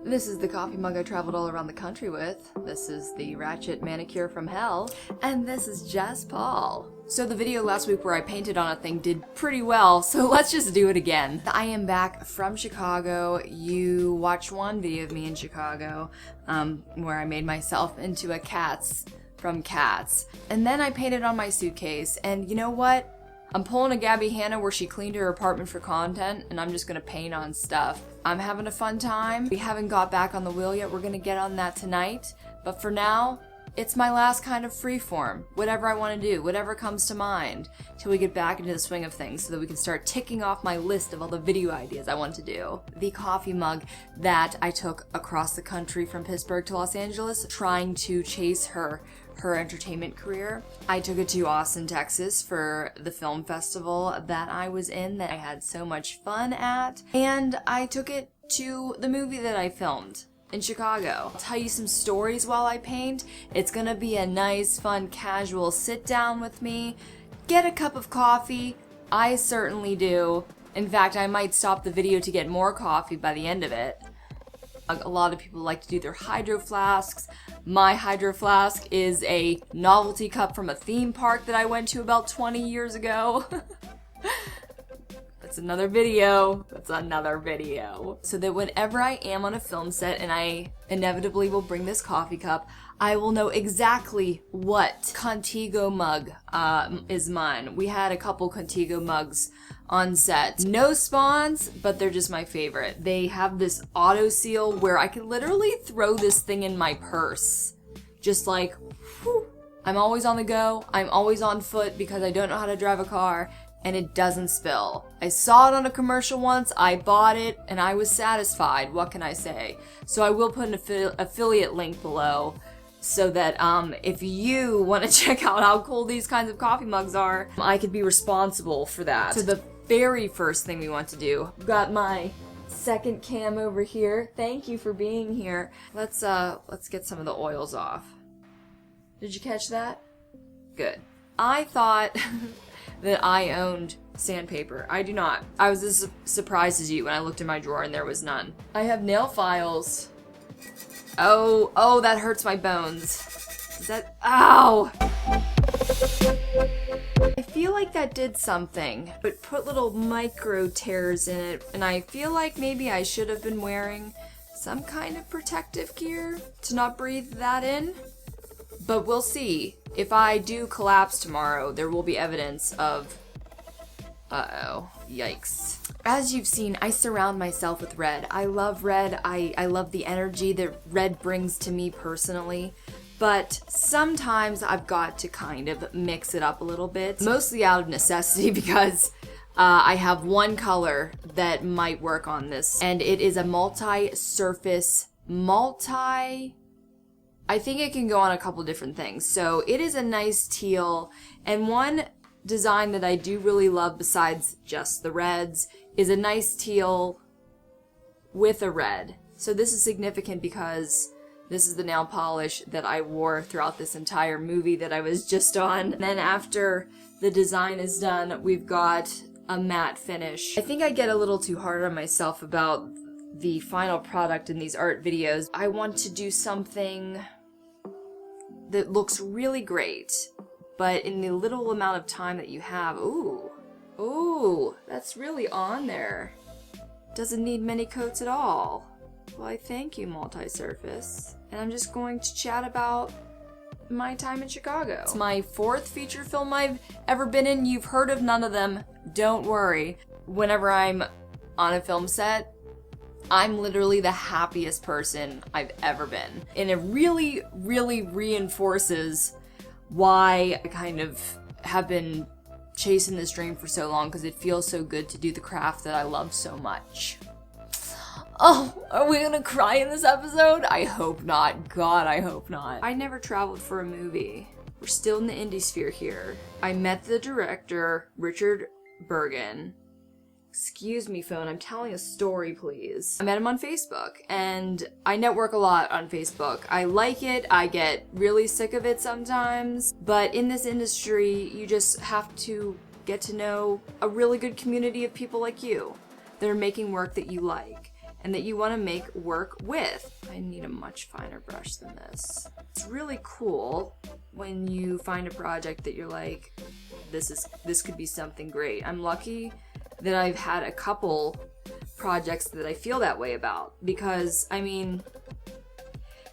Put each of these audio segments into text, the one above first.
This is the coffee mug I traveled all around the country with. This is the Ratchet Manicure from Hell. And this is Jess Paul. So the video last week where I painted on a thing did pretty well, so let's just do it again. I am back from Chicago. You watched one video of me in Chicago, where I made myself into a Cats from Cats. And then I painted on my suitcase, and you know what? I'm pulling a Gabby Hanna where she cleaned her apartment for content, and I'm just gonna paint on stuff. I'm having a fun time. We haven't got back on the wheel yet. We're gonna get on that tonight. But for now, it's my last kind of freeform. Whatever I want to do, whatever comes to mind, till we get back into the swing of things so that we can start ticking off my list of all the video ideas I want to do. The coffee mug that I took across the country from Pittsburgh to Los Angeles, trying to chase her entertainment career. I took it to Austin, Texas for the film festival that I was in that I had so much fun at. And I took it to the movie that I filmed in Chicago. I'll tell you some stories while I paint. It's gonna be a nice, fun, casual sit down with me. Get a cup of coffee. I certainly do. In fact, I might stop the video to get more coffee by the end of it. A lot of people like to do their hydro flasks. My hydro flask is a novelty cup from a theme park that I went to about 20 years ago. That's another video. So that whenever I am on a film set and I inevitably will bring this coffee cup, I will know exactly what Contigo mug is mine. We had a couple Contigo mugs on set. No spawns, but they're just my favorite. They have this auto seal where I can literally throw this thing in my purse. Just like, whew. I'm always on the go. I'm always on foot because I don't know how to drive a car. And it doesn't spill. I saw it on a commercial once, I bought it, and I was satisfied. What can I say? So I will put an affiliate link below so that if you want to check out how cool these kinds of coffee mugs are, I could be responsible for that. So the very first thing we want to do, I've got my second cam over here. Thank you for being here. Let's get some of the oils off. Did you catch that? Good. I thought that I owned sandpaper. I do not. I was as surprised as you when I looked in my drawer and there was none. I have nail files. Oh, that hurts my bones. Is that, ow! I feel like that did something, but put little micro tears in it, and I feel like maybe I should have been wearing some kind of protective gear to not breathe that in. But we'll see. If I do collapse tomorrow, there will be evidence of... Uh-oh. Yikes. As you've seen, I surround myself with red. I love red. I love the energy that red brings to me personally. But sometimes I've got to kind of mix it up a little bit. Mostly out of necessity because I have one color that might work on this. And it is a multi-surface, I think it can go on a couple different things. So it is a nice teal, and one design that I do really love besides just the reds is a nice teal with a red. So this is significant because this is the nail polish that I wore throughout this entire movie that I was just on. And then after the design is done, we've got a matte finish. I think I get a little too hard on myself about the final product in these art videos. I want to do something that looks really great, but in the little amount of time that you have, ooh, that's really on there. Doesn't need many coats at all. Well, I thank you, multi-surface. And I'm just going to chat about my time in Chicago. It's my fourth feature film I've ever been in. You've heard of none of them. Don't worry. Whenever I'm on a film set, I'm literally the happiest person I've ever been. And it really, really reinforces why I kind of have been chasing this dream for so long, because it feels so good to do the craft that I love so much. Oh, are we gonna cry in this episode? I hope not. God, I hope not. I never traveled for a movie. We're still in the indie sphere here. I met the director, Richard Bergen. Excuse me, phone, I'm telling a story, please. I met him on Facebook, and I network a lot on Facebook. I like it, I get really sick of it sometimes, but in this industry, you just have to get to know a really good community of people like you that are making work that you like. and that you want to make work with. I need a much finer brush than this. It's really cool when you find a project that you're like, this could be something great. I'm lucky that I've had a couple projects that I feel that way about, because, I mean,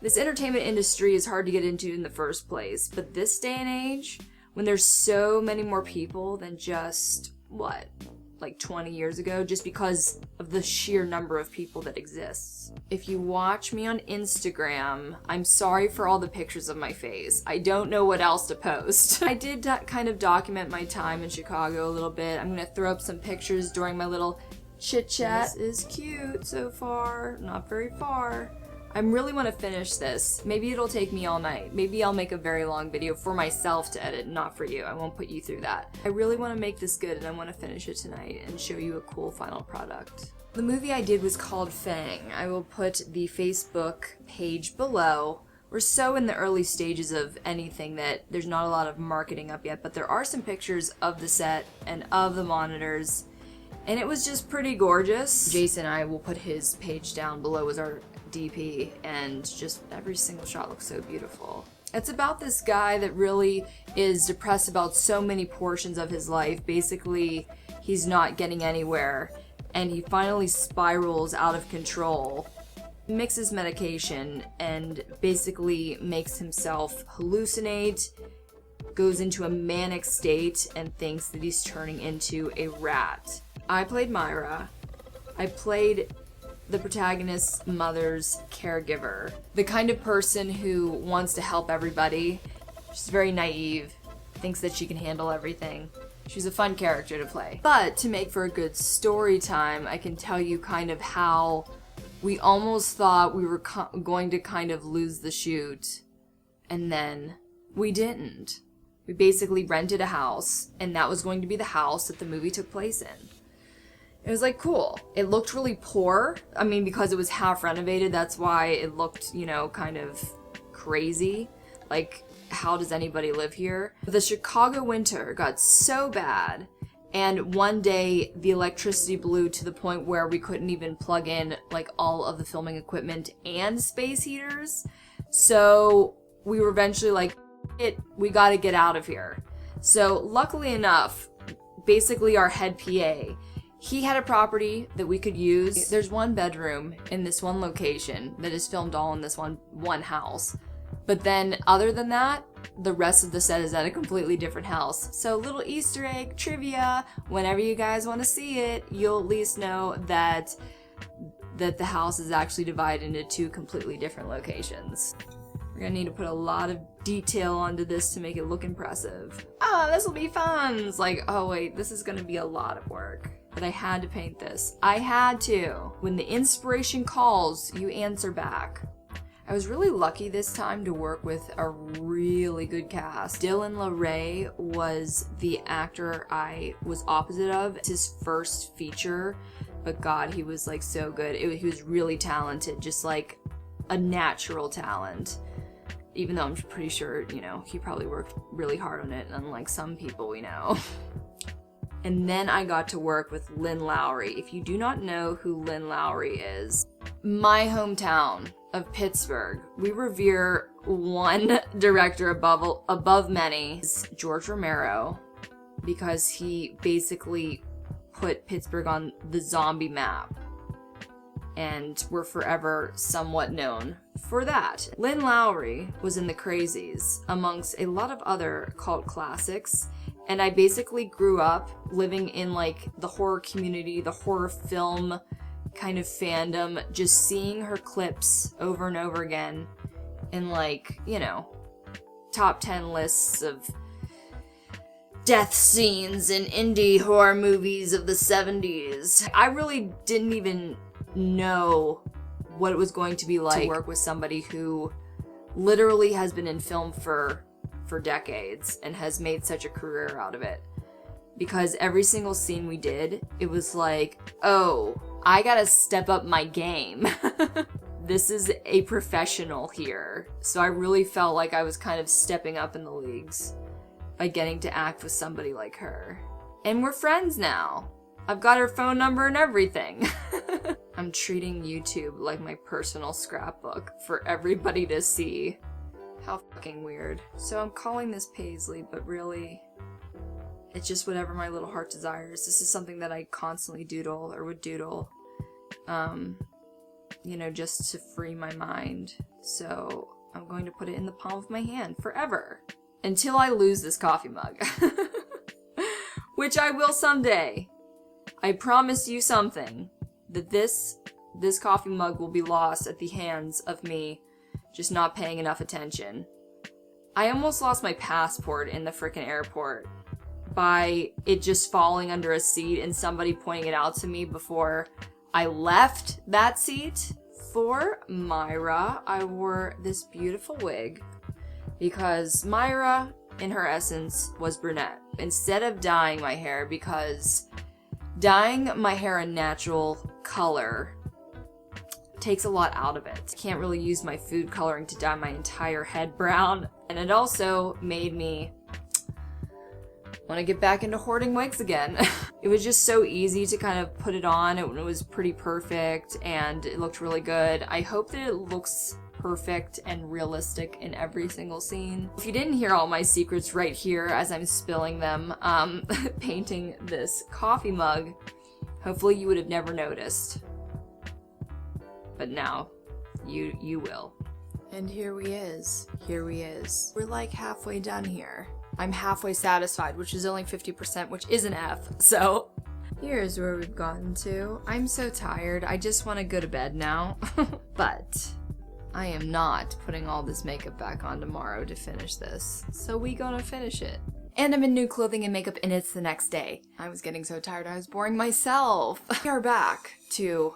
this entertainment industry is hard to get into in the first place, but this day and age, when there's so many more people than just, what, like 20 years ago, just because of the sheer number of people that exists. If you watch me on Instagram, I'm sorry for all the pictures of my face. I don't know what else to post. I did kind of document my time in Chicago a little bit. I'm gonna throw up some pictures during my little chit chat. This is cute so far, not very far. I really want to finish this. Maybe it'll take me all night. Maybe I'll make a very long video for myself to edit, not for you. I won't put you through that. I really want to make this good, and I want to finish it tonight and show you a cool final product. The movie I did was called Fang. I will put the Facebook page below. We're so in the early stages of anything that there's not a lot of marketing up yet, but there are some pictures of the set and of the monitors, and it was just pretty gorgeous. Jason, I will put his page down below as our DP, and just every single shot looks so beautiful. It's about this guy that really is depressed about so many portions of his life. Basically, he's not getting anywhere, and he finally spirals out of control, mixes medication, and basically makes himself hallucinate, goes into a manic state, and thinks that he's turning into a rat. I played Myra. I played the protagonist's mother's caregiver. The kind of person who wants to help everybody. She's very naive, thinks that she can handle everything. She's a fun character to play. But to make for a good story time, I can tell you kind of how we almost thought we were going to kind of lose the shoot, and then we didn't. We basically rented a house, and that was going to be the house that the movie took place in. It was like, cool. It looked really poor. I mean, because it was half renovated, that's why it looked, you know, kind of crazy. Like, how does anybody live here? The Chicago winter got so bad, and one day the electricity blew to the point where we couldn't even plug in, like, all of the filming equipment and space heaters. So we were eventually like, we gotta get out of here. So luckily enough, basically our head PA, he had a property that we could use. There's one bedroom in this one location that is filmed all in this one house. But then, other than that, the rest of the set is at a completely different house. So, little Easter egg trivia, whenever you guys want to see it, you'll at least know that the house is actually divided into two completely different locations. We're gonna need to put a lot of detail onto this to make it look impressive. Oh, this will be fun! It's like, oh wait, this is gonna be a lot of work. But I had to paint this. I had to. When the inspiration calls, you answer back. I was really lucky this time to work with a really good cast. Dylan LeRae was the actor I was opposite of. It's his first feature, but God, he was like so good. He was really talented, just like a natural talent. Even though I'm pretty sure, you know, he probably worked really hard on it, unlike some people we know. And then I got to work with Lynn Lowry. If you do not know who Lynn Lowry is, my hometown of Pittsburgh, we revere one director above many, George Romero, because he basically put Pittsburgh on the zombie map. And we're forever somewhat known for that. Lynn Lowry was in The Crazies, amongst a lot of other cult classics. And I basically grew up living in like the horror community, the horror film kind of fandom, just seeing her clips over and over again in like, you know, top 10 lists of death scenes in indie horror movies of the 70s. I really didn't even know what it was going to be like to work with somebody who literally has been in film for decades and has made such a career out of it. Because every single scene we did, it was like, oh, I gotta step up my game. This is a professional here. So I really felt like I was kind of stepping up in the leagues by getting to act with somebody like her. And we're friends now. I've got her phone number and everything. I'm treating YouTube like my personal scrapbook for everybody to see. How fucking weird. So I'm calling this Paisley, but really, it's just whatever my little heart desires. This is something that I constantly doodle, or would doodle, you know, just to free my mind. So I'm going to put it in the palm of my hand forever. Until I lose this coffee mug. Which I will someday. I promise you something. That this coffee mug will be lost at the hands of me just not paying enough attention. I almost lost my passport in the frickin' airport by it just falling under a seat and somebody pointing it out to me before I left that seat. For Myra, I wore this beautiful wig because Myra, in her essence, was brunette. Instead of dyeing my hair, because dyeing my hair a natural color takes a lot out of it. Can't really use my food coloring to dye my entire head brown, and it also made me want to get back into hoarding wigs again. It was just so easy to kind of put it on. It was pretty perfect and it looked really good. I hope that it looks perfect and realistic in every single scene. If you didn't hear all my secrets right here as I'm spilling them, painting this coffee mug, hopefully you would have never noticed. But now, you will. And here we is. We're like halfway done here. I'm halfway satisfied, which is only 50%, which is an F, so here's where we've gotten to. I'm so tired, I just want to go to bed now. But I am not putting all this makeup back on tomorrow to finish this, so we gonna finish it. And I'm in new clothing and makeup, and it's the next day. I was getting so tired I was boring myself. We are back to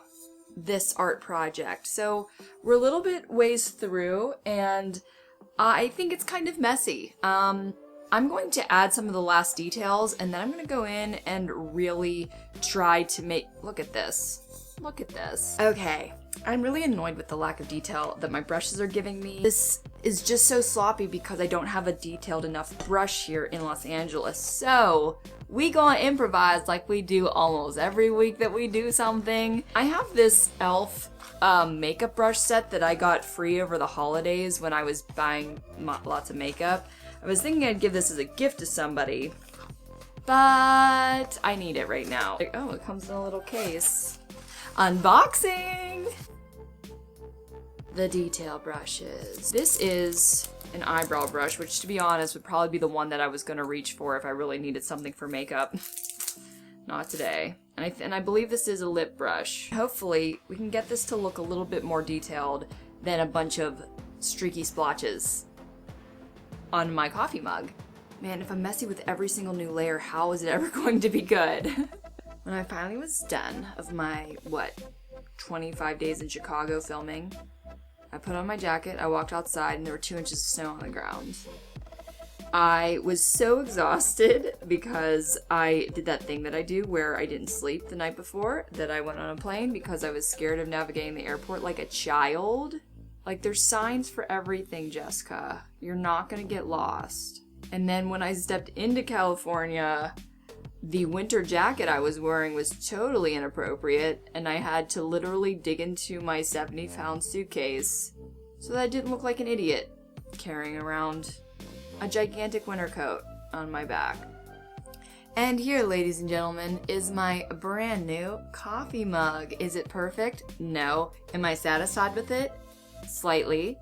this art project. So we're a little bit ways through, and I think it's kind of messy. I'm going to add some of the last details, and then I'm going to go in and really try to make... Look at this. Look at this. Okay. I'm really annoyed with the lack of detail that my brushes are giving me. This is just so sloppy because I don't have a detailed enough brush here in Los Angeles. So we gonna improvise like we do almost every week that we do something. I have this e.l.f. Makeup brush set that I got free over the holidays when I was buying lots of makeup. I was thinking I'd give this as a gift to somebody, but I need it right now. Oh, it comes in a little case. Unboxing! The detail brushes. This is an eyebrow brush, which to be honest would probably be the one that I was gonna reach for if I really needed something for makeup. Not today. And I believe this is a lip brush. Hopefully we can get this to look a little bit more detailed than a bunch of streaky splotches on my coffee mug. Man, if I'm messy with every single new layer, how is it ever going to be good? When I finally was done of my, 25 days in Chicago filming, I put on my jacket, I walked outside, and there were 2 inches of snow on the ground. I was so exhausted because I did that thing that I do where I didn't sleep the night before, that I went on a plane because I was scared of navigating the airport like a child. Like, there's signs for everything, Jessica. You're not gonna get lost. And then when I stepped into California, the winter jacket I was wearing was totally inappropriate, and I had to literally dig into my 70-pound suitcase so that I didn't look like an idiot carrying around a gigantic winter coat on my back. And here, ladies and gentlemen, is my brand new coffee mug. Is it perfect? No. Am I satisfied with it? Slightly.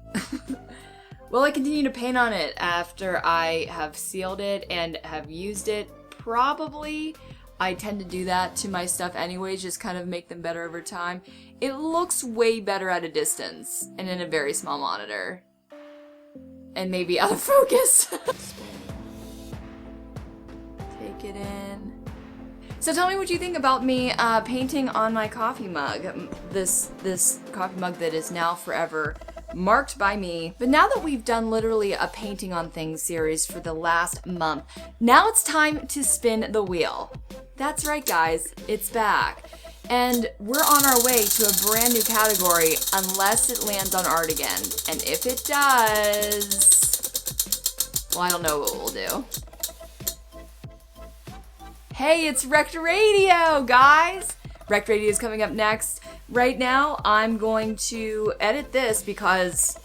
Will I continue to paint on it after I have sealed it and have used it? Probably. I tend to do that to my stuff anyways, just kind of make them better over time. It looks way better at a distance and in a very small monitor. And maybe out of focus. Take it in. So tell me what you think about me painting on my coffee mug. This coffee mug that is now forever marked by me. But now that we've done literally a painting on things series for the last month, now it's time to spin the wheel. That's right, guys, it's back. And we're on our way to a brand new category unless it lands on art again. And if it does, well, I don't know what we'll do. Hey, it's Rect Radio, guys! Rect Radio is coming up next. Right now, I'm going to edit this because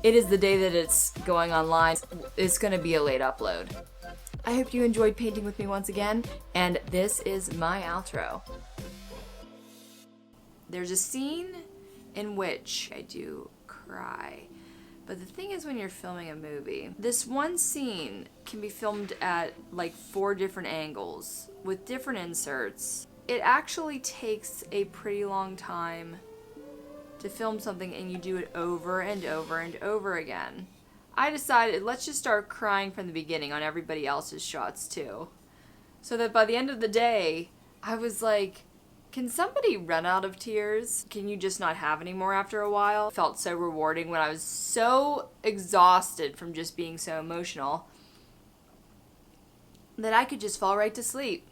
it is the day that it's going online. It's going to be a late upload. I hope you enjoyed painting with me once again, and this is my outro. There's a scene in which I do cry. But the thing is, when you're filming a movie, this one scene can be filmed at like 4 different angles with different inserts. It actually takes a pretty long time to film something, and you do it over and over and over again. I decided, let's just start crying from the beginning on everybody else's shots too. So that by the end of the day, I was like, can somebody run out of tears? Can you just not have any more after a while? It felt so rewarding when I was so exhausted from just being so emotional that I could just fall right to sleep.